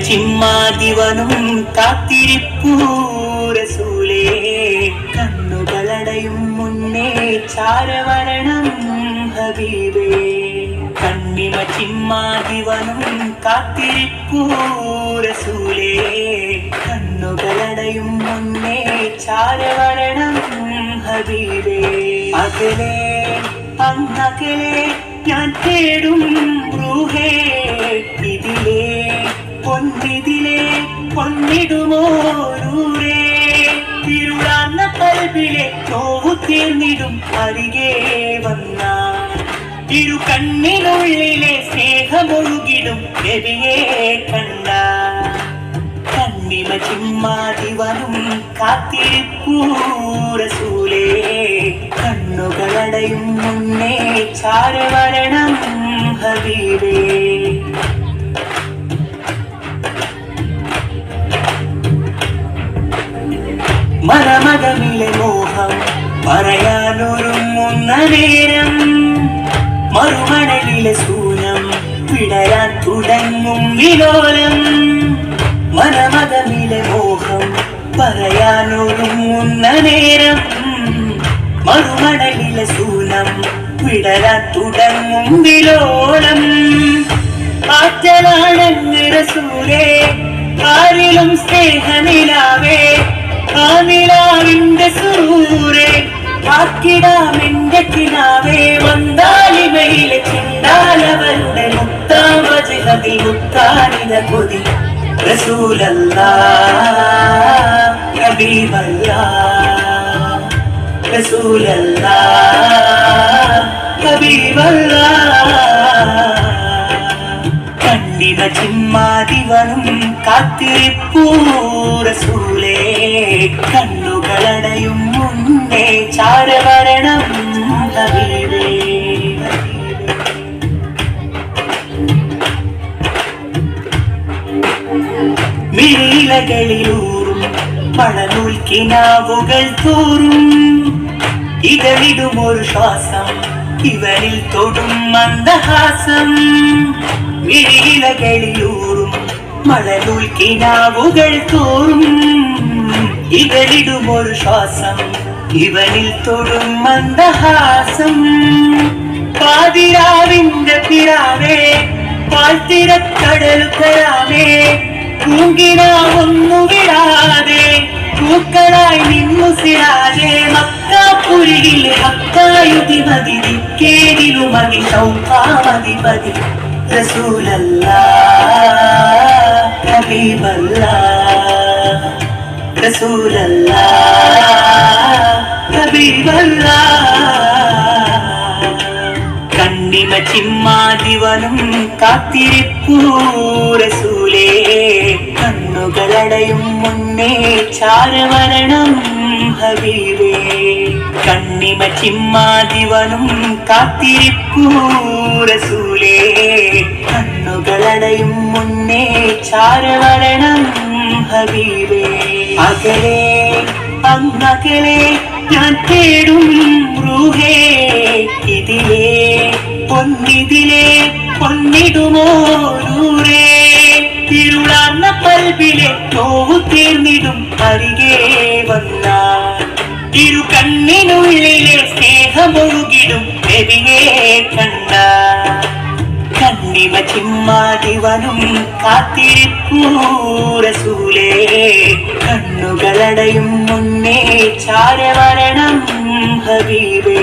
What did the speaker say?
ചിമ്മാതിവനും കാത്തിരിപ്പൂ റസൂലേ, കണ്ണുകളടയും മുന്നേ ചാരവരണം ഹബീബേ. കണ്ണിമ ചിമ്മാതിവനും കാത്തിരിപ്പൂ റസൂലേ, കണ്ണുകളടയും മുന്നേ ചാരവരണം ഹബീബേ. അകലെ അങ്ങകലെ ഞാൻ തേടും റൂഹേ, ഇതിലേ പൊന്നിതിലേ പൊന്നിടുമോ നൂറേ. ഇരുളാർന്ന കൽബിലെ നോവു തീർന്നിടും അരികെ വന്ന, ഇരു കണ്ണിനുള്ളിലെ സ്നേഹമൊഴുകിടും നബിയെ കണ്ട. കണ്ണിമ ചിമ്മാതിവനും കാത്തിരിപ്പൂ റസൂലേ, കണ്ണുകളടയും മുന്നേ ചാരവരണം ഹബീബേ. മരമകമിലെ മോഹം പറയാനൊരുങ്ങുന്ന നേരം, മറുമണലിലെ ശൂന്യം വിടരാൻ തുടങ്ങും വിലോലം. മനമകമിലെ മോഹം പറയാനൊരുങ്ങുന്ന നേരം, മറുമണലിലെ ശൂന്യം വിടരാൻ തുടങ്ങും വിലോലം. ആറ്റലാണങ്ങ് റസൂലേ, ആരിലും സ്നേഹനിലാവേ, ആ നിലാവിന്റെ സൂരേ, ആക്കിടാമെന്റെ കിനാവേ. വന്താലിമയിലെ ചിന്താലവരുടെ മുത്താമതിൽ മുത്താനിത കൊതി റസൂലല്ലാഹ് ഹബീബല്ലാഹ്, റസൂലല്ലാഹ് ഹബീബല്ലാഹ്. കണ്ണിമ ചിമ്മാതിവനും കാത്തിരിപ്പൂ റസൂലേ, കണ്ണുകളടയും മുന്നേ ചാരവരണം ഹബീബേ. മിഴിലകളിലൂറും മണനൂൽക്കിനാവുകൾ തോറും, ഇതളിടുമൊരു ശ്വാസം ഇവരിൽ തൊടും മന്ദഹാസം. മിഴിലകളിലൂറും മണനൂൽക്കിനാവുകൾ തോറും, ഇവരിടുമൊരു ശ്വാസം ഇവനിൽ തൊടും മന്ദഹാസം. പാതിരാവിന്റെ പിറാവേ, പാൽത്തിരക്കടലുക്കരാമേ, പൂങ്കിനാവൊന്നു വിടാതെ പൂക്കളായി നിന്നു സിരാജേ. മക്കാപുരിയിലെ ഹക്കായുധിപതി, ദിക്കേതിലുമതി സൗഭാമധിപതി റസൂലല്ലാഹ് ഹബീബല്ലാഹ്, റസൂലല്ലാഹ് ഹബീബല്ലാഹ്. കണ്ണിമ ചിമ്മാതിവനും കാത്തിരിപ്പൂ റസൂലേ, കണ്ണുകളടയും മുന്നേ ചാരവരണം ഹബീബേ. കണ്ണിമ ചിമ്മാതിവനും കാത്തിരിപ്പൂ റസൂലേ, കണ്ണുകളടയും മുന്നേ ചാരവരണം ഹബീബേ. അകലെ അങ്ങകലെ ഞാൻ തേടും റൂഹേ, ഇതിലേ പൊന്നിതിലേ പൊന്നിടുമോ നൂറേ. ഇരുളാർന്ന കൽബിലെ നോവു തീർന്നിടും അരികെ വന്ന, ഇരു കണ്ണിനുള്ളിലെ സ്നേഹമൊഴുകിടും നബിയെ കണ്ട. കണ്ണിമ ചിമ്മാതിവനും കാത്തിരിപ്പൂ റസൂലേ, കണ്ണുകളടയും മുന്നേ ചാരവരണം ഹബീബേ.